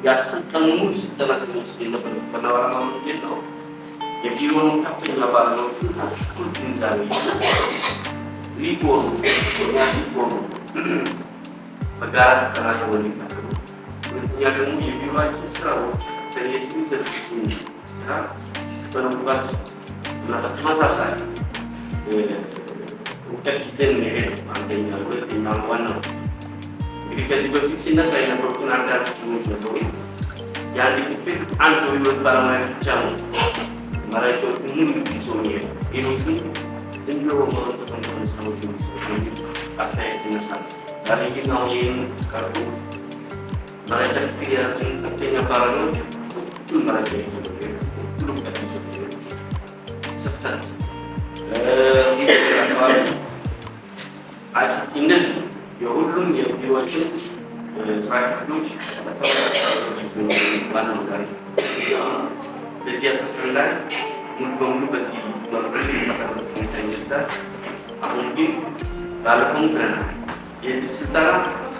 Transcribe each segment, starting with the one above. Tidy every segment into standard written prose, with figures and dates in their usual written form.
ያሰጠን ሙሉ ስልጠና ስንወስድ የነበረ በናባራ መንገድ ነው። የቢሮውን ከፍተኛ ባለሙያዎች ሁሉ ግንዛቤ ሪፎርም በጋራ ተቀናጅተው እንዲቀጥሉ፣ ሁለተኛ ደግሞ የቢሮችን ስራዎች ከየትኛው ዘርፍ ስራ በመግባት ተመሳሳይ እውቀት ይዘን መሄድ አንደኛ። ሁለተኛ ዋናው እንግዲህ ከዚህ በፊት ሲነሳ የነበሩትን አንዳንድ ችግሮች ነበሩ። የአንድ ክፍል አንድ ህይወት ባለሙያ ብቻ ነው መረጃዎችን ሙሉ ይዞ የሚሄድ ሌሎቹን እንዲሁ በመጠቀም ሰዎች የሚሰሩ አስተያየት ይነሳል። ዛሬ ግን አሁን ይህን ቀርቡ መረጃ ክፍል የያዙን ከፍተኛ ባለሙያዎች ሁሉም መረጃ ይዞ ሁሉም ቀት ይዞ ስፍሰት አካባቢ አይሲቲ እንደዚህ የሁሉም የቢሮዎችን ስራ ክፍሎች ዋናው ጋር በዚህ አሰፍር ላይ ሙሉ በሙሉ በዚህ ሁኔታ ይመስላል። አሁን ግን ባለፈው ብለናል፣ የዚህ ስልጠና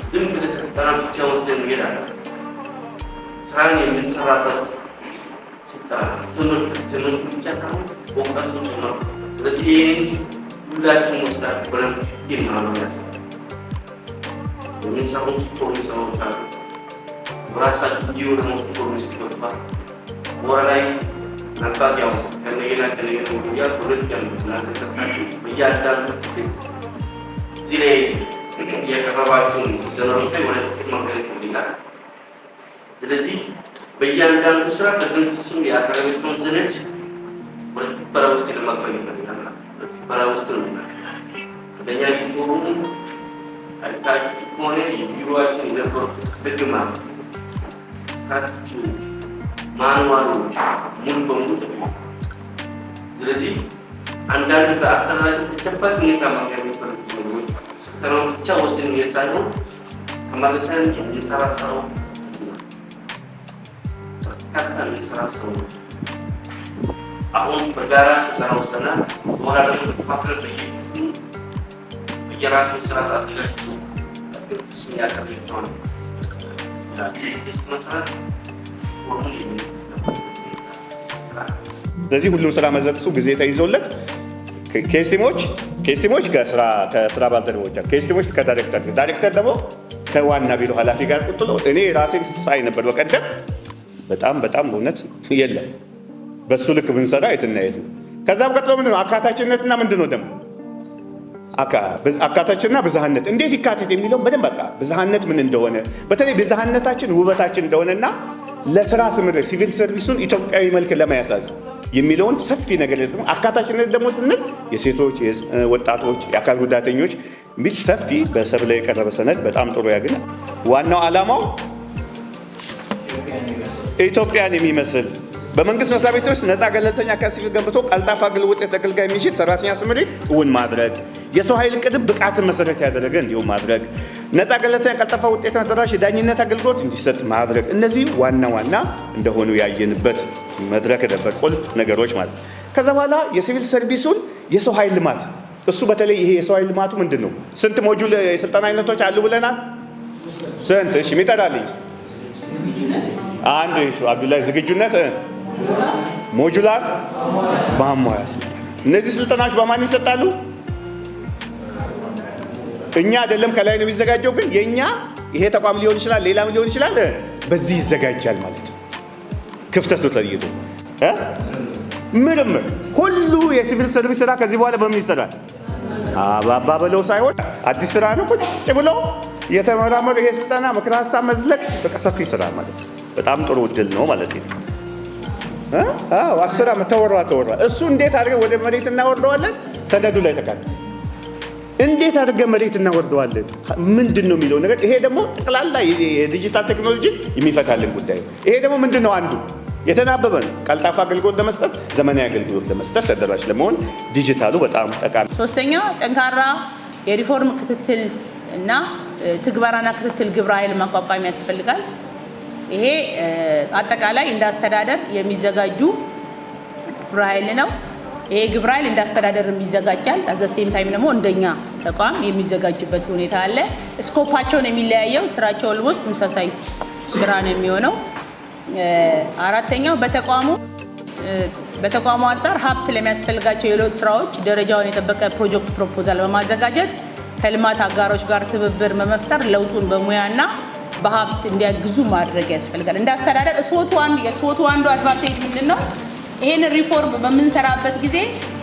ዝም ብለህ ስልጠና ብቻ ወስደን እንሄዳለን። ስራን የምንሰራበት ስልጠና ትምህርት ብቻ ሳይሆን እውቀት ነው። ስለዚህ ይህን ሁላችን ወስዳት በደንብ ይማሩ ያስባል። የምንሰሩት ኢንፎርሜሽኖች አሉ። በራሳችሁ ጂሮ ደግሞ ኢንፎርሜሽን ይገባል። ወራ ላይ ምናልባት ያው ከነገና ወዲያ ሁለት ቀን ተሰጣችሁ በእያንዳንዱ ክፍል እዚህ ላይ የቀረባችሁን ዘመኖች ላይ ወደ ጥቂት ማከል ይፈልጋል። ስለዚህ በእያንዳንዱ ስራ ቅድም ስም ያቀረበችውን ሰነድ ወደ ትግበራ ውስጥ ለማቅረብ ይፈልጋል። ትግበራ ውስጥ ነው የሚናስላል። አንደኛ ኢንፎርሙ አይታችሁ ከሆነ የቢሮችን የነበሩት ህግ ማለት ማንዋሎች ሙሉ በሙሉ ተቀይሯል። ስለዚህ አንዳንድ በአስተናጋጅ ተጨባጭ ሁኔታ ማግኘት የሚፈልጉ ነገሮች ስልጠናውን ብቻ ወስደን የሚሄድ ሳይሆን ተመልሰን የምንሰራ ስራው በርካታ የምንሰራ ስራዎች አሁን በጋራ ስልጠና ወስደናል። በኋላ ደግሞ ተከፋፍለን በየራሱ ስራ አዘጋጅቶ ፍጹም ያቀርባቸዋል። መሰረት ስለዚህ ሁሉም ስራ መዘጥሱ ጊዜ ተይዞለት ከስቲሞች ከስራ ባልደረቦች ከስቲሞች ከዳይሬክተር ደግሞ ከዋና ቢሮ ኃላፊ ጋር ቁጥሎ እኔ ራሴን ሳይ ነበር በቀደም በጣም እውነት የለም በሱ ልክ ብንሰራ የትናየት ነው። ከዛ በቀጥሎ ምንድነው አካታችነትና ምንድነው ደግሞ አካታችንና ብዝሃነት እንዴት ይካተት የሚለው በደንብ አጥራ ብዝሃነት ምን እንደሆነ በተለይ ብዝሃነታችን ውበታችን እንደሆነና ለስራ ስምሪት ሲቪል ሰርቪሱን ኢትዮጵያዊ መልክ ለማያሳዝ የሚለውን ሰፊ ነገር ነው። አካታችነት ደግሞ ስንል የሴቶች፣ ወጣቶች፣ የአካል ጉዳተኞች ሚል ሰፊ በሰብ ላይ የቀረበ ሰነድ በጣም ጥሩ ያገኘ ዋናው ዓላማው ኢትዮጵያን የሚመስል በመንግስት መስሪያ ቤቶች ነፃ ገለልተኛ ከሲቪል ገንብቶ ቀልጣፋ አገልግሎት ተገልጋይ የሚችል ሰራተኛ ስምሪት እውን ማድረግ፣ የሰው ኃይል ቅድም ብቃትን መሰረት ያደረገ እንዲሁም ማድረግ፣ ነፃ ገለልተኛ ቀልጣፋ ውጤት ተደራሽ የዳኝነት አገልግሎት እንዲሰጥ ማድረግ፣ እነዚህ ዋና እንደሆኑ ያየንበት መድረክ ነበር። ቁልፍ ነገሮች ማለት ከዛ በኋላ የሲቪል ሰርቪሱን የሰው ኃይል ልማት እሱ በተለይ ይሄ የሰው ኃይል ልማቱ ምንድነው? ስንት ሞጁል የስልጠና አይነቶች አሉ ብለናል? ስንት? እሺ ሚጠራልኝ አንድ አብዱላይ ዝግጁነት ሞጁላር ማሟያ ስልጠና። እነዚህ ስልጠናዎች በማን ይሰጣሉ? እኛ አይደለም ከላይ ነው የሚዘጋጀው፣ ግን የኛ ይሄ ተቋም ሊሆን ይችላል ሌላም ሊሆን ይችላል በዚህ ይዘጋጃል ማለት ክፍተቱ ተለይቶ ምርምር ሁሉ የሲቪል ሰርቪስ ስራ ከዚህ በኋላ በምን ይሰራል? አባባ በለው ሳይሆን አዲስ ስራ ነው። ቁጭ ብሎ የተመራመሩ ይሄ ስልጠና ምክረ ሀሳብ መዝለቅ በቃ ሰፊ ስራ ማለት በጣም ጥሩ እድል ነው ማለት ነው። አስራ ተወራ እሱ እንዴት አድርገን ወደ መሬት እናወርደዋለን? ሰነዱ ላይ ተካተተ። እንዴት አድርገን መሬት እናወርደዋለን ምንድነው የሚለው ነገር ይሄ ደግሞ ጠቅላላ የዲጂታል ቴክኖሎጂ የሚፈታልን ጉዳይ ነው። ይሄ ደግሞ ምንድነው አንዱ የተናበበ ነው። ቀልጣፋ አገልግሎት ለመስጠት ዘመናዊ አገልግሎት ለመስጠት ተደራሽ ለመሆን ዲጂታሉ በጣም ጠቃሚ። ሶስተኛው ጠንካራ የሪፎርም ክትትል እና ትግበራና ክትትል ግብረ ኃይል ማቋቋም ያስፈልጋል። ይሄ አጠቃላይ እንደ አስተዳደር የሚዘጋጁ ግብረ ኃይል ነው። ይሄ ግብረ ኃይል እንደ አስተዳደር የሚዘጋጃል። አዘሴም ታይም ደግሞ እንደኛ ተቋም የሚዘጋጅበት ሁኔታ አለ። ስኮፓቸውን የሚለያየው ስራቸው ኦልሞስት ተመሳሳይ ስራ ነው የሚሆነው። አራተኛው በተቋሙ አንፃር ሀብት ለሚያስፈልጋቸው የለውጥ ስራዎች ደረጃውን የጠበቀ ፕሮጀክት ፕሮፖዛል በማዘጋጀት ከልማት አጋሮች ጋር ትብብር በመፍጠር ለውጡን በሙያና በሀብት እንዲያግዙ ማድረግ ያስፈልጋል። እንደ አስተዳደር የስወቱ አንዱ አድቫንቴጅ ምንድነው? ይሄን ሪፎርም በምንሰራበት ጊዜ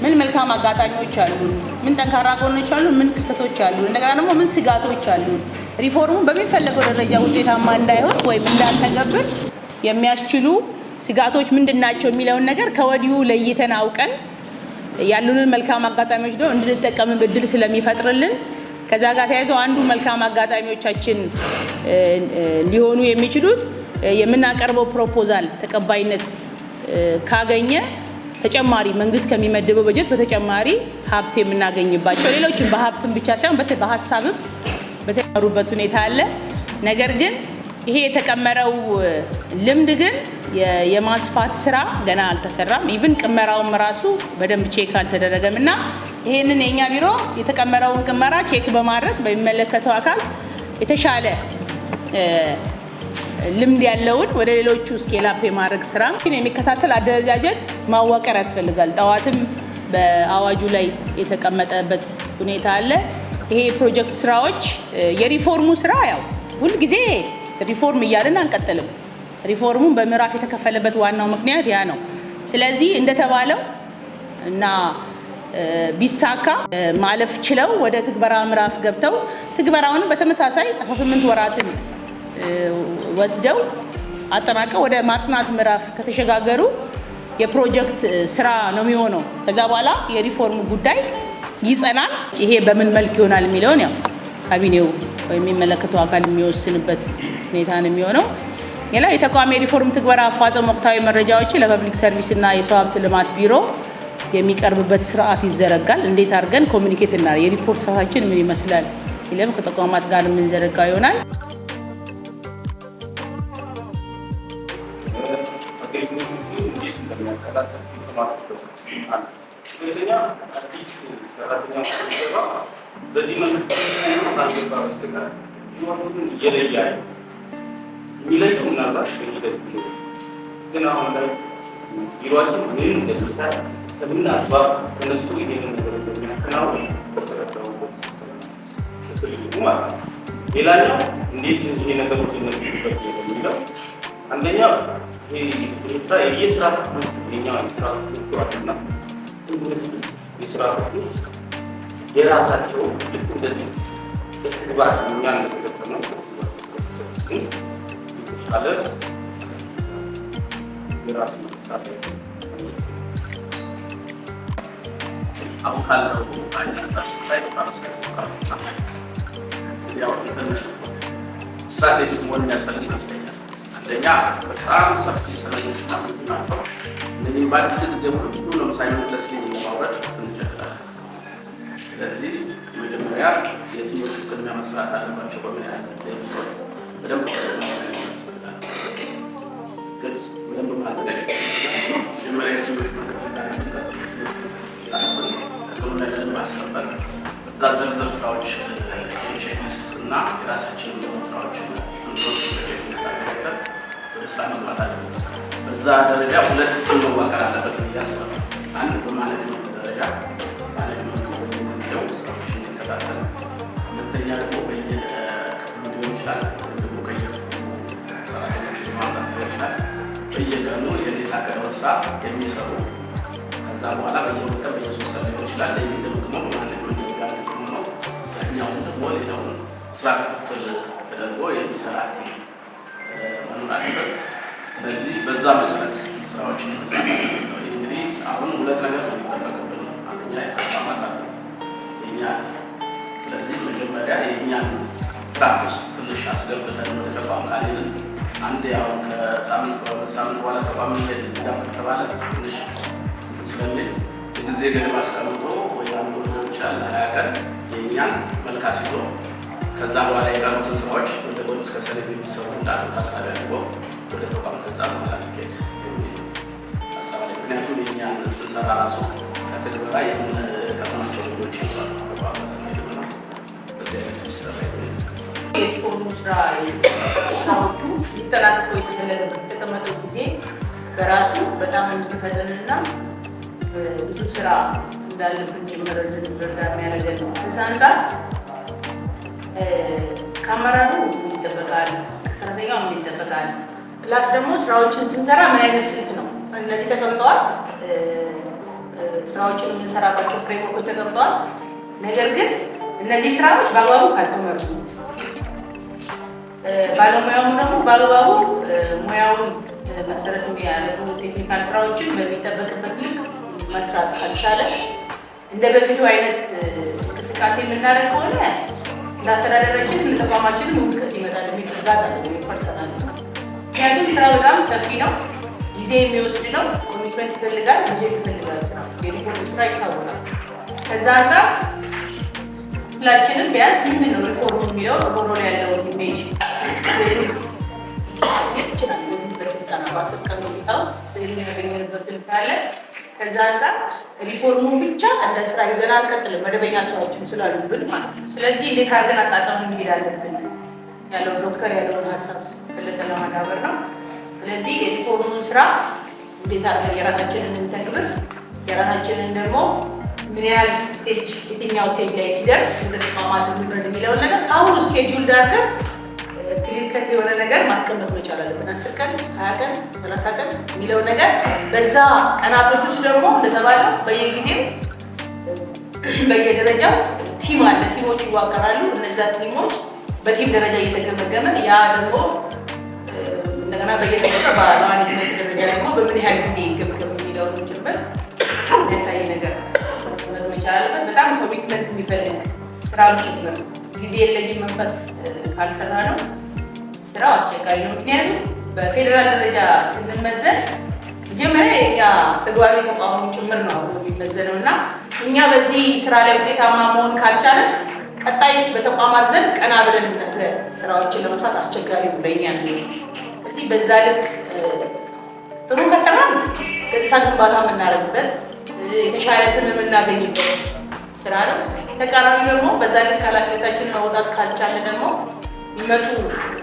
ምን መልካም አጋጣሚዎች አሉን፣ ምን ጠንካራ ጎኖች አሉን፣ ምን ክፍተቶች አሉን፣ እንደገና ደግሞ ምን ስጋቶች አሉን፣ ሪፎርሙ በሚፈለገው ደረጃ ውጤታማ እንዳይሆን ወይም እንዳንተገብር የሚያስችሉ ስጋቶች ምንድናቸው የሚለውን ነገር ከወዲሁ ለይተን አውቀን ያሉንን መልካም አጋጣሚዎች ደግሞ እንድንጠቀም እድል ስለሚፈጥርልን ከዛ ጋር ተያይዘው አንዱ መልካም አጋጣሚዎቻችን ሊሆኑ የሚችሉት የምናቀርበው ፕሮፖዛል ተቀባይነት ካገኘ ተጨማሪ መንግስት ከሚመድበው በጀት በተጨማሪ ሀብት የምናገኝባቸው ሌሎችን በሀብትም ብቻ ሳይሆን በሀሳብም በተማሩበት ሁኔታ አለ። ነገር ግን ይሄ የተቀመረው ልምድ ግን የማስፋት ስራ ገና አልተሰራም። ኢቭን ቅመራውም ራሱ በደንብ ቼክ አልተደረገም እና ይሄንን የኛ ቢሮ የተቀመረውን ቅመራ ቼክ በማድረግ በሚመለከተው አካል የተሻለ ልምድ ያለውን ወደ ሌሎቹ ስኬል አፕ የማድረግ ስራ የሚከታተል አደረጃጀት ማዋቀር ያስፈልጋል። ጠዋትም በአዋጁ ላይ የተቀመጠበት ሁኔታ አለ። ይሄ ፕሮጀክት ስራዎች የሪፎርሙ ስራ ያው ሁል ጊዜ ሪፎርም እያልን አንቀጥልም። ሪፎርሙን በምዕራፍ የተከፈለበት ዋናው ምክንያት ያ ነው። ስለዚህ እንደተባለው እና ቢሳካ ማለፍ ችለው ወደ ትግበራ ምዕራፍ ገብተው ትግበራውን በተመሳሳይ 18 ወራትን ወስደው አጠናቀው ወደ ማጥናት ምዕራፍ ከተሸጋገሩ የፕሮጀክት ስራ ነው የሚሆነው። ከዛ በኋላ የሪፎርም ጉዳይ ይጸናል። ይሄ በምን መልክ ይሆናል የሚለውን ያው ካቢኔው የሚመለከተው አካል የሚወስንበት ሁኔታ ነው የሚሆነው። ሌላ የተቋም የሪፎርም ትግበራ አፈጻጸም ወቅታዊ መረጃዎችን ለፐብሊክ ሰርቪስ እና የሰው ሀብት ልማት ቢሮ የሚቀርብበት ስርዓት ይዘረጋል። እንዴት አድርገን ኮሚኒኬት እና የሪፖርት ሰዓታችን ምን ይመስላል ይለም ከተቋማት ጋር የምንዘረጋ ይሆናል። በዚህ መልክ የሚለየው ምናልባት ግን አሁን ላይ ቢሮአችን ምን እንደሚሰራ ከምን አግባብ ተነስቶ ይሄንን ነገር እንደሚያከናውን በተረዳሁበት ማለት ነው። ሌላኛው እንዴት ይሄ ነገሮች እንደሚበት የሚለው አንደኛው የስራ ክፍሎች የኛ የስራ ክፍሎች አሉና እነሱ የስራ ክፍሎች የራሳቸው ልክ እንደዚህ ተግባር እኛ እንደሰለጠነው አለ የራሱ ምሳሌ አሁን ካለው አንጻር ስታይ በጣም ያው ስትራቴጂ መሆን የሚያስፈልግ ይመስለኛል። አንደኛ በጣም ሰፊ ሰነዶችና ናቸው። እነዚህ በአንድ ጊዜ ሁሉም ሳይመለስ ለማውረድ እንችላለን። ስለዚህ መጀመሪያ የትኞቹ ቅድሚያ መስራት አለባቸው በምን ያህል ጊዜ በደንብ በደንብ ማዘጋጀት መጀመሪያ የትኞቹ ማስቀበል እዛ ዝርዝር ስራዎች ቼክሊስት እና የራሳችን ስራዎች ቼክሊስት አዘጋጅተን ወደ ስራ መግባት አለበት። በዛ ደረጃ ሁለት ቲም መዋቀር አለበት ብዬ አስባለሁ። አንድ በማኔጅመንት ደረጃ ማኔጅመንቱ በሚያዘው ስራዎችን እንከታተል፣ ሁለተኛ ደግሞ በየክፍሉ ሊሆን ይችላል ወይም ደግሞ ሰራተኞች ማምጣት ሊሆን ይችላል በየቀኑ የሌት አቀደው ስራ የሚሰሩ ከዛ በኋላ በየሁለት ቀን በየሶስት ቀን ሊሆን ይችላል የሚገመግመው ማኔጅመንት ጋር ነው። ያኛውን ደግሞ ሌላውን ስራ ክፍፍል ተደርጎ የሚሰራ ቲም መኖር አለበት። ስለዚህ በዛ መሰረት ስራዎችን መስራት ነው። እንግዲህ አሁን ሁለት ነገር ነው የሚጠበቅብን። አንደኛ የተቋማት አለ የኛ። ስለዚህ መጀመሪያ የኛን ትራክ ውስጥ ትንሽ አስገብተን ወደ ተቋም ካልሄድን አንድ ያው ከሳምንት በኋላ ተቋም ላይ ዝጋም ከተባለ ትንሽ ስለሚል የጊዜ ገደብ አስቀምጦ ወይ አንዱ ሊሆን ይችላል 20 ቀን የኛን መልክ አስይዞ ከዛ በኋላ የቀሩትን ስራዎች ወደ ጎን እስከ ሰኔ የሚሰሩ እንዳሉ ታሳቢ አድርጎ ወደ ተቋም ከዛ በኋላ ሊኬድ የሚል ሀሳብ አለ። ምክንያቱም የኛን ስንሰራ ራሱ ከትግበራ የምንቀስማቸው ልጆች ይኖራሉ። ተቋም ስንሄድ ነው በዚህ አይነት ሚሰራ የሪፎርሙ ስራዎቹ ሊጠናቀቁ የተቀመጠው ጊዜ በራሱ በጣም እንድንፈጥንና ብዙ ስራ እንዳለብን ጭምር እንድንረዳ የሚያደርገን ነው። ከዛ አንጻር ከአመራሩ ምን ይጠበቃል፣ ከሰራተኛው ምን ይጠበቃል፣ ፕላስ ደግሞ ስራዎችን ስንሰራ ምን አይነት ስልት ነው፣ እነዚህ ተቀምጠዋል። ስራዎችን የምንሰራባቸው ፍሬምወርኮች ተቀምጠዋል። ነገር ግን እነዚህ ስራዎች በአግባቡ ካልተመሩ ባለሙያውም ደግሞ በአግባቡ ሙያውን መሰረት የሚያደርጉ ቴክኒካል ስራዎችን በሚጠበቅበት ልክ መስራት ካልቻለ እንደ በፊቱ አይነት እንቅስቃሴ የምናደርግ ከሆነ እንዳስተዳደራችን ለተቋማችን ውድቀት ይመጣል የሚል ስጋት አለ። ፐርሰናል ምክንያቱም ስራ በጣም ሰፊ ነው፣ ጊዜ የሚወስድ ነው፣ ኮሚትመንት ይፈልጋል፣ በጀት ይፈልጋል። ስራ የሪፎርም ስራ ይታወቃል። ከዛ አንጻር ሁላችንም ቢያንስ ምንድን ነው ሪፎርም የሚለው ሮሮ ላይ ያለውን ኢሜጅ ይችላል። በዚህ በስልጠና በ10 ቀን ሁኔታ ውስጥ ስል የሚያገኝበት ካለ ከዛ አንጻር ሪፎርሙን ብቻ እንደ ስራ ይዘን አንቀጥልም፣ መደበኛ ስራዎችም ስላሉብን ማለት ነው። ስለዚህ እንዴት አድርገን አጣጣም መሄድ አለብን ያለው ዶክተር ያለውን ሀሳብ በለጠ ለማዳበር ነው። ስለዚህ የሪፎርሙን ስራ እንዴት አድርገን የራሳችንን እንተግብር፣ የራሳችንን ደግሞ ምን ያህል ስቴጅ የትኛው ስቴጅ ላይ ሲደርስ ወደ ተቋማት እንድንረድ የሚለውን ነገር ከአሁኑ ስኬጁል ዳርገን ክሊር ከት የሆነ ነገር ማስቀመጥ መቻል አለብን። 10 ቀን 20 ቀን 30 ቀን የሚለው ነገር በዛ ቀናቶች ውስጥ ደግሞ እንደተባለው በየጊዜው በየደረጃው ቲም አለ፣ ቲሞች ይዋቀራሉ። እነዛ ቲሞች በቲም ደረጃ እየተገመገመ ያ ደግሞ እንደገና በየደረጃ በማኔጅመንት ደረጃ ደግሞ በምን ያህል ጊዜ ይገመገም የሚለውን ጭምር የሚያሳይ ነገር መቻል አለበት። በጣም ኮሚትመንት የሚፈልግ ስራ ጭምር ጊዜ የለኝም መንፈስ ካልሰራ ነው ስራው አስቸጋሪ ነው። ምክንያቱም በፌዴራል ደረጃ ስንመዘን መጀመሪያ የኛ አስተግባሪ ተቋሙ ጭምር ነው የሚመዘነው እና እኛ በዚህ ስራ ላይ ውጤታማ መሆን ካልቻለን ቀጣይስ በተቋማት ዘንድ ቀና ብለን ስራዎችን ለመስራት አስቸጋሪ ነው ለእኛ ነው። ስለዚህ በዛ ልክ ጥሩ ከሰራን ገጽታ ግንባታ የምናደርግበት የተሻለ ስም የምናገኝበት ስራ ነው። ተቃራኒ ደግሞ በዛ ልክ ኃላፊነታችንን መውጣት ካልቻለ ደግሞ የሚመጡ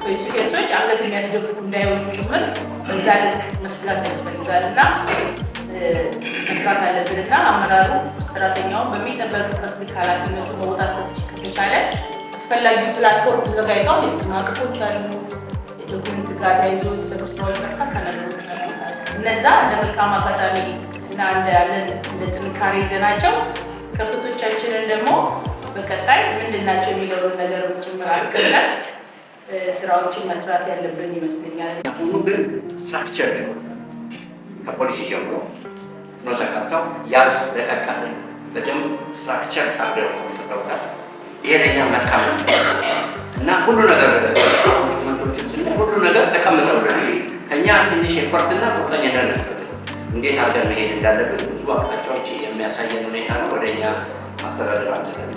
ኮንሲኩዌንሶች አንገት የሚያስደፉ እንዳይሆኑ ጭምር በዛ ልክ መስጋት ያስፈልጋል እና መስራት አለብን እና አመራሩ ሰራተኛውን በሚጠበቅበት ልክ ኃላፊነቱ መውጣት ከተቻለ አስፈላጊው ፕላትፎርም ተዘጋጅተዋል። ማዕቀፎች አሉ፣ የዶክመንት ጋር ተያይዞ የተሰሩ ስራዎች በርካታ ነገሮች አሉ። እነዛ እንደ መልካም አጋጣሚ እና ያለን እንደ ጥንካሬ ይዘናቸው ክፍተቶቻችንን ደግሞ በቀጣይ ምንድን ናቸው የሚለውን ነገር ጭምር አስቀምጠን ስራዎችን መስራት ያለብን ይመስለኛል። ሁሉ ግን ስትራክቸር ከፖሊሲ ጀምሮ ፍኖተ ካርታው ያዝ ለቀቃል በደንብ ስትራክቸር አድርገው ተቀምጧል። ይሄ ለእኛ መልካም ነው እና ሁሉ ነገር ዶክመንቶችን ስናይ ሁሉ ነገር ተቀምጠው ከእኛ ትንሽ ኤፈርትና ቁርጠኝነት ነው የሚፈልገው። እንዴት አድርገን መሄድ እንዳለብን ብዙ አቅጣጫዎች የሚያሳየን ሁኔታ ነው። ወደ እኛ ማስተዳደር አለብን።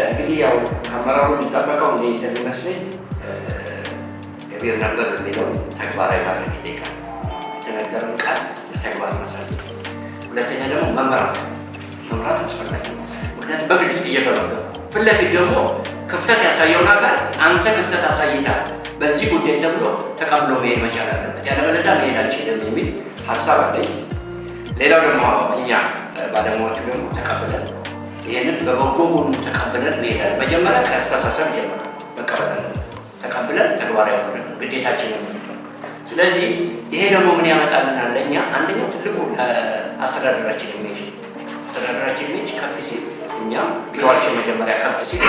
እንግዲህ ያው ከአመራሩ የሚጠበቀው እኔ እንደሚመስለኝ ገቢር ነበር የሚለውን ተግባራዊ ማድረግ ይጠይቃል። የተነገረን ቃል ለተግባር ማሳየት። ሁለተኛ ደግሞ መምራት አስፈላጊ ነው። ምክንያቱም በግልጽ እየገመገሙ ፊት ለፊት ደግሞ ክፍተት ያሳየውን አካል አንተ ክፍተት አሳይታል በዚህ ጉዳይ ተብሎ ተቀብሎ መሄድ መቻል አለበት። ያለበለዚያ መሄድ አንችልም የሚል ሀሳብ አለኝ። ሌላው ደግሞ እኛ ባለሙያዎቹ ደግሞ ተቀብለን ይህንን በበጎ ጎኑ ተቀብለን መሄዳለን። መጀመሪያ ከአስተሳሰብ ጀምረን መቀበል ተቀብለን ተግባራዊ ሆነን ግዴታችን ነው። ስለዚህ ይሄ ደግሞ ምን ያመጣልናል? ለእኛ አንደኛው ትልቁ አስተዳደራችን ኢሜጅ ከፍ ሲል እኛም ቢሮአችን መጀመሪያ ከፍ ሲል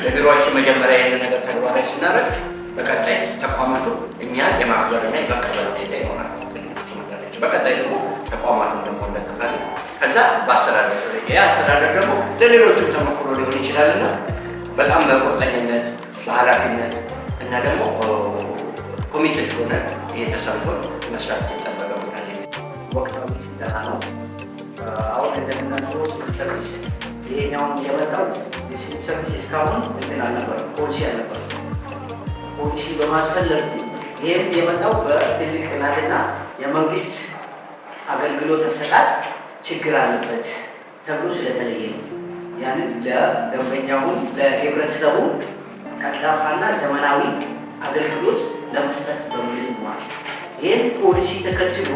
ለቢሮአችን መጀመሪያ ይህንን ነገር ተግባራዊ ስናደርግ በቀጣይ ተቋማቱ እኛን የማክበርና የመቀበል ሁኔታ ይኖራል። በቀጣይ ደግሞ ተቋማቱን ደግሞ እንደግፋለን። ከዛ በአስተዳደር ደረጃ አስተዳደር ደግሞ ለሌሎቹ ተሞክሮ ሊሆን ይችላልና በጣም በቁርጠኝነት በኃላፊነት እና ደግሞ ኮሚትድ ሆነ ይሄ ተሰርቶን መስራት ይጠበቅበታል። ወቅታዊ ስልጠና ነው። አሁን እንደምናስበው ሲቪል ሰርቪስ ይሄኛውን የመጣው የሲቪል ሰርቪስ እስካሁን እንትን አልነበረም፣ ፖሊሲ አልነበረም። ፖሊሲ በማስፈለግ ይህም የመጣው በትልቅ ጥናትና የመንግስት አገልግሎት አሰጣጥ ችግር አለበት ተብሎ ስለተለየ ነው። ያንን ለደንበኛውን ለህብረተሰቡ ቀልጣፋና ዘመናዊ አገልግሎት ለመስጠት በሚል ማለት ይህን ፖሊሲ ተከትሎ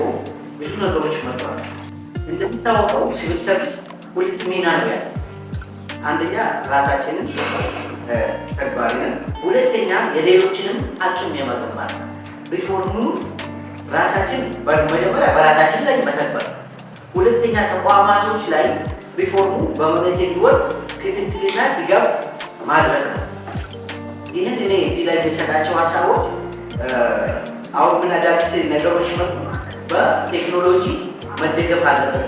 ብዙ ነገሮች መጥተዋል። እንደሚታወቀው ሲቪል ሰርቪስ ሁለት ሚና ነው ያለው። አንደኛ ራሳችንን ተግባሪ ነን፣ ሁለተኛ የሌሎችንም አቅም የመገንባት ሪፎርሙን ራሳችን መጀመሪያ በራሳችን ላይ መተግበር፣ ሁለተኛ ተቋማቶች ላይ ሪፎርሙ በመሬት እንዲወርድ ክትትልና ድጋፍ ማድረግ ነው። ይህን እኔ እዚህ ላይ የሚሰጣቸው ሀሳቦች አሁን ምን አዳዲስ ነገሮች በቴክኖሎጂ መደገፍ አለበት።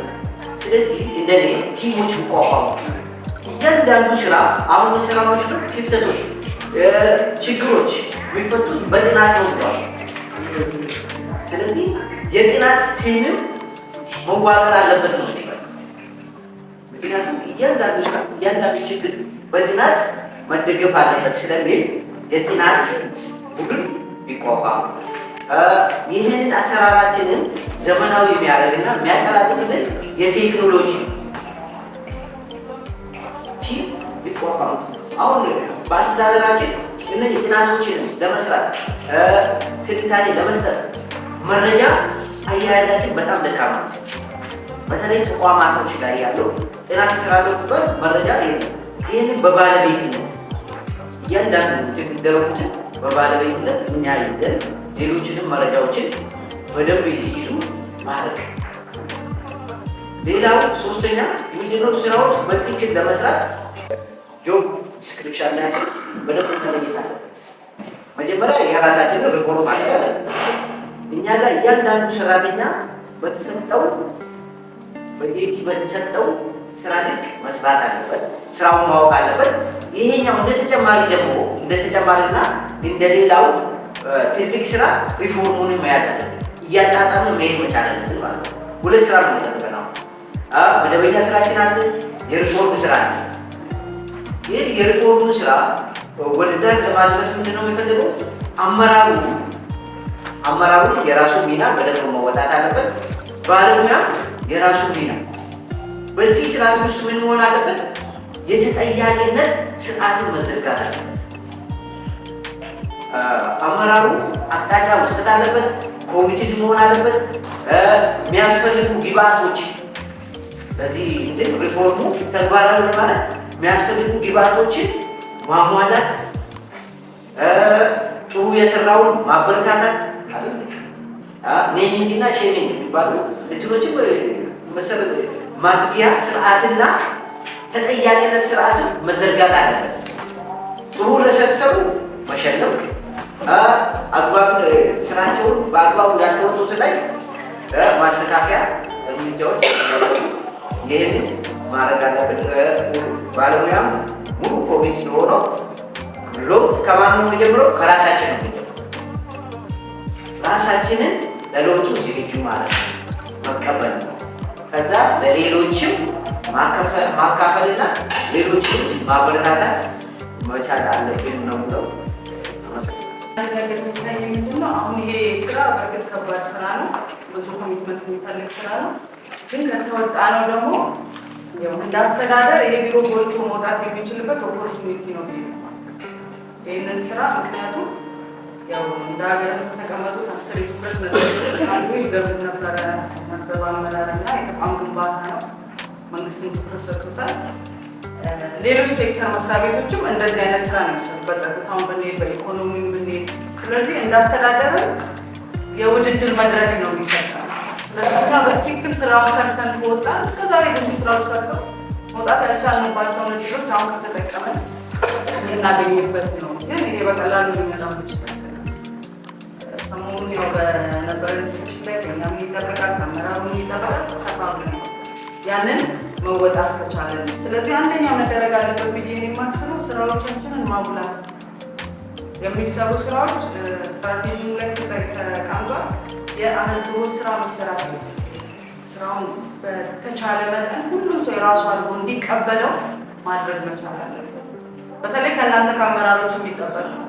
ስለዚህ እንደኔ ቲሞች ቢቋቋሙ እያንዳንዱ ስራ አሁን የስራው ክፍተቶች፣ ችግሮች የሚፈቱት በጥናት ነው ብሏል። ስለዚህ የጥናት ቲምም መዋቀር አለበት ነው። ምክንያቱም እያንዳንዱ ችግር በጥናት መደገፍ አለበት ስለሚል የጥናት ቡድን ቢቋቋም ይህንን አሰራራችንን ዘመናዊ የሚያደርግና የሚያቀላጥፍልን የቴክኖሎጂ ቲም ቢቋቋም አሁን በአስተዳደራችን እነዚህ ጥናቶችን ለመስራት ትንታኔ ለመስጠት መረጃ አያያዛችን በጣም ደካማ ነው። በተለይ ተቋማቶች ላይ ያለው ጥናት ይሰራሉ ብሎ መረጃ የለም። ይህንን በባለቤትነት እያንዳንዱ የሚደረጉትን በባለቤትነት እኛ ይዘን ሌሎችንም መረጃዎችን በደንብ እንዲይዙ ማድረግ። ሌላው ሶስተኛ የሚጀምሩ ስራዎች በትክክል ለመስራት ጆብ ዲስክሪፕሽናችን በደንብ መለየት አለበት። መጀመሪያ የራሳችንን ሪፎርም አለ። እኛ ጋር እያንዳንዱ ሰራተኛ በተሰጠው በተሰጠው ስራ ልክ መስራት አለበት፣ ስራውን ማወቅ አለበት። ይሄኛው እንደተጨማሪ ደግሞ እንደተጨማሪና እንደሌላው ትልቅ ስራ ሪፎርሙን መያዝ አለበት። እያጣጣምን መሄድ መቻል አለብን ማለት ነው። ሁለት ስራ ነው የሚጠብቀው። መደበኛ ስራችን አለ፣ የሪፎርም ስራ አለ። ይህ የሪፎርሙን ስራ ወደ ዳር ለማድረስ ምንድነው የሚፈልገው? አመራሩ የራሱ ሚና በደንብ መወጣት አለበት። ባለሙያ የራሱ ሚና በዚህ ስርዓት ውስጥ ምን መሆን አለበት? የተጠያቂነት ስርዓትን መዘርጋት አለበት። አመራሩ አቅጣጫ መስጠት አለበት። ኮሚቴ መሆን አለበት። የሚያስፈልጉ ግብአቶች ለዚህ ሪፎርሙ ተግባራዊ ማለት የሚያስፈልጉ ግብአቶችን ማሟላት፣ ጥሩ የሰራውን ማበረታታት አይደል? ኔሚንግ እና ሼሚንግ የሚባሉ እንትኖችም መሰረት ማትጊያ ስርዓትና ተጠያቂነት ስርዓትን መዘርጋት አለበት። ጥሩ ለሰሩ መሸለም፣ አግባብ ስራቸውን በአግባቡ ያልተወጡት ላይ ማስተካከያ እርምጃዎች ይህንን ማድረግ አለብን። ባለሙያም ሙሉ ኮሚቴ ሆነው ለውጥ ከማን ነው የሚጀምረው? ከራሳችን ነው የሚጀምረው። ራሳችንን ለለውጡ ዝግጁ ማለት መቀበል ነው። ከዛ ለሌሎችም ማካፈልና ሌሎችም ማበረታታት መቻል አለብን ነው ብለው አሁን ይሄ ስራ በእርግጥ ከባድ ስራ ነው። ብዙ ኮሚትመንት የሚፈልግ ስራ ነው። ግን ከተወጣ ነው ደግሞ እንደ አስተዳደር ይሄ ቢሮ ጎልቶ መውጣት የሚችልበት ኦፖርቹኒቲ ነው ብዬ ይህንን ስራ ምክንያቱም ያው እንደ ሀገር ከተቀመጡት 10 የትኩረት ነጥቦች አንዱ ይገብር ነበረ መክበብ አመራርና የተቋም ግንባታ ነው። መንግስትን ትኩረት ሰጥቶታል። ሌሎች ሴክተር መስሪያ ቤቶችም እንደዚህ አይነት ስራ ነው የሚሰሩ፣ በጸጥታውን ብንሄድ፣ በኢኮኖሚው ብንሄድ። ስለዚህ እንዳስተዳደርም የውድድር መድረክ ነው የሚፈጠረው። ለስታ በትክክል ስራውን ሰርተን ከወጣን እስከዛሬ ብዙ ስራዎች ሰርተው መውጣት ያልቻልንባቸውን እድሎች አሁን ከተጠቀመን የምናገኝበት ነው። ግን ይሄ በቀላሉ ሊመጣ ይችላል። ሰሞኑን ያው በነበረ ዲስክሽን ላይ ከእኛም ይጠበቃል፣ ከአመራሩ ይጠበቃል። ሰፋ ብለን ያንን መወጣት ከቻለን ስለዚህ አንደኛ መደረግ አለበት ብዬ የማስበው ስራዎቻችንን ማጉላት። የሚሰሩ ስራዎች ስትራቴጂው ላይ ተቀምጧል። የአህዝቦት ስራ መሰራት ነው። ስራውን በተቻለ መጠን ሁሉም ሰው የራሱ አድርጎ እንዲቀበለው ማድረግ መቻል አለበት። በተለይ ከእናንተ ከአመራሮች የሚጠበቅ ነው።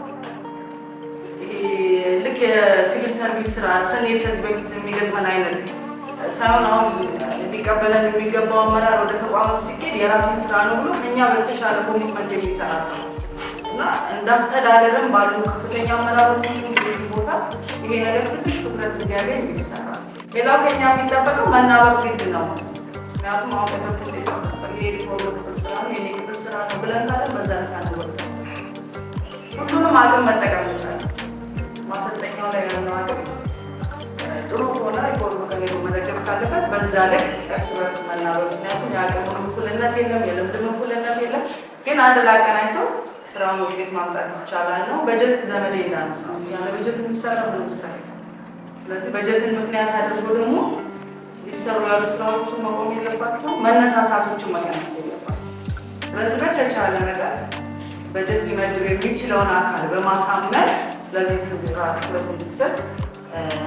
ልክ የሲቪል ሰርቪስ ስራ ስንሄድ ከዚህ በፊት የሚገጥመን አይነት ሳይሆን አሁን ሊቀበለን የሚገባው አመራር ወደ ተቋማት ሲኬድ የራሴ ስራ ነው ብሎ ከኛ በተሻለ ኮሚትመንት የሚሰራ ሰው እና እንዳስተዳደርም ባሉ ከፍተኛ አመራሮች ቦታ ይሄ ነገር ትልቅ ትኩረት እንዲያገኝ ይሰራል። ሌላው ከኛ የሚጠበቀው መናበብ ግድ ነው። ምክንያቱም አሁን ተፈጥሮ ይሰራል ይሄ ሪፖርት ክፍል ስራ ነው የኔ ክፍል ስራ ነው ብለን ካለ በዛ ልካለ ሁሉንም አቅም መጠቀም ይቻላል። ማሰልጠኛው ላይ ያለው አቅም ጥሩ ሆነ ሪፖርት ከሄዱ መደገፍ ካለበት በዛ ልክ እርስ በርስ መናበብ። ምክንያቱም የአቅም እኩልነት የለም፣ የልምድ እኩልነት የለም። ግን አንድ ላይ አቀናጅቶ ስራውን ውጤት ማምጣት ይቻላል ነው። በጀት ዘመዴ እንዳነሳ ያለ በጀት የሚሰራ ምንም ስራ የለም። ስለዚህ በጀትን ምክንያት አድርጎ ደግሞ ሊሰሩ ያሉ ስራዎችን መቆም የለባቸው፣ መነሳሳቶችን መቀነስ የለባቸው። ስለዚህ በተቻለ መጠን በጀት ሊመድብ የሚችለውን አካል በማሳመን ለዚህ ስራ ትኩረት እንዲሰጥ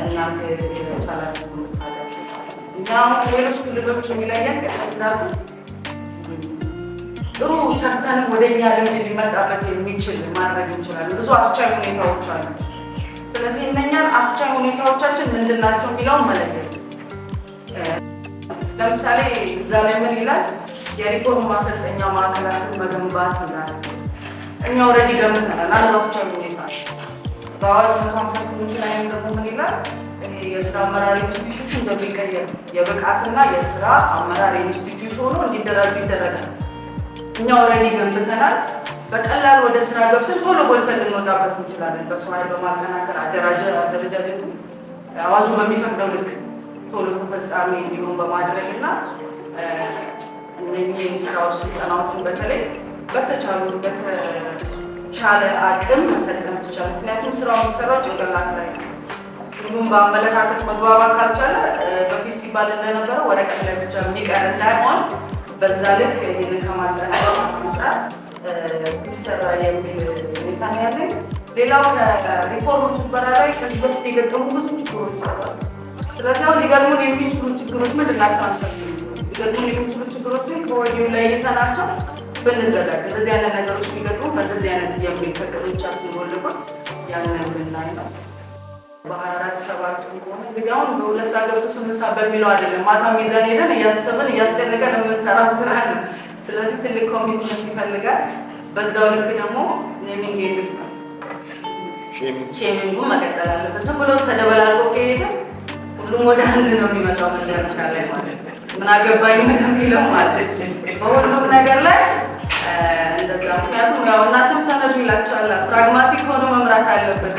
እናንተ የቻላችሁ ታደርጉታላችሁ። እኛ አሁን ከሌሎች ክልሎች የሚለየን እንዳሉ ጥሩ ሰርተን ወደኛ ልምድ ሊመጣበት የሚችል ማድረግ እንችላለን። ብዙ አስቻይ ሁኔታዎች አሉ። ስለዚህ እነኛን አስቻይ ሁኔታዎቻችን ምንድናቸው የሚለውን መለየት። ለምሳሌ እዛ ላይ ምን ይላል? የሪፎርም ማሰልጠኛ ማዕከላትን መገንባት ይላል። እኛ ኦልሬዲ ገምተናል። አንዱ አስቻይ ሁኔታ በአዋጅ 158 ላይ ደግሞ ምን ይላል? የስራ አመራር ኢንስቲትዩት እንደሚቀየር የብቃትና የስራ አመራር ኢንስቲትዩት ሆኖ እንዲደራጁ ይደረጋል። እኛ ኦልሬዲ ገንብተናል። በቀላል ወደ ስራ ገብተን ቶሎ ጎልተን ልንወጣበት እንችላለን። በሰው ኃይል በማጠናከር አደረጃጀቱ አዋጁ በሚፈቅደው ልክ ቶሎ ተፈጻሚ እንዲሆን በማድረግና እነኚህን ስራዎች ስልጠናዎችን በተለይ በተቻለ አቅም መሰልጠን ይቻላል። ምክንያቱም ስራው የሚሰራው ጭንቅላት ላይ ነው። ሁሉም በአመለካከት መግባባት ካልቻለ በፊት ሲባል እንደነበረው ወረቀት ላይ ብቻ የሚቀር እንዳይሆን በዛ ልክ ይህንን ከማጠናከር አንጻር ይሰራ የሚል ሁኔታ ነው ያለኝ። ሌላው ከሪፎርም ትግበራ ላይ ከዚህ በፊት የገጠሙ ብዙ ችግሮች አሉ። ስለዚህ አሁን ሊገጥሙን የሚችሉ ችግሮች ምንድን ናቸው? ሊገጥሙን የሚችሉ ችግሮችን ከወዲሁ ለይተናቸው ብንዘጋጅ እንደዚህ አይነት ነገሮች ሊገጥሙ በእንደዚህ አይነት የሚል ፈቀዶቻችን ጎልቆን ያንን ብናይ ነው። በ24/7 ሆነ እንግዲህ አሁን በሁለት ሰዓት ገብቶ 8 ሰዓት በሚለው አይደለም። ማታ ሚዛን ሄደን እያሰብን እያስጨነቀን የምንሰራው ስራ ነው። ስለዚህ ትልቅ ኮሚትመንት ይፈልጋል። በዛው ልክ ደግሞ ሼሚንጉ መቀጠል አለበት። ዝም ብሎ ተደበላልቆ ከሄደ ሁሉም ወደ አንድ ነው የሚመጣው መጨረሻ ላይ ማለት ነው። ምን አገባኝ የሚለው ማለት በሁሉም ነገር ላይ እንደዛ። ምክንያቱም ያው እናንተም ሰነዱ ይላችኋል ፕራግማቲክ ሆኖ መምራት አለበት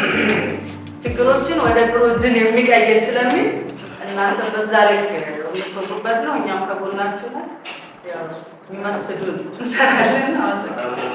ችግሮችን ወደ ጥሩ እድል የሚቀይር ስለሚል እናንተ በዛ ላይ የምትወጡበት ነው። እኛም ከጎናችሁ ነን። ያው የሚመስሉን እንሰራለን። አመሰግናለሁ።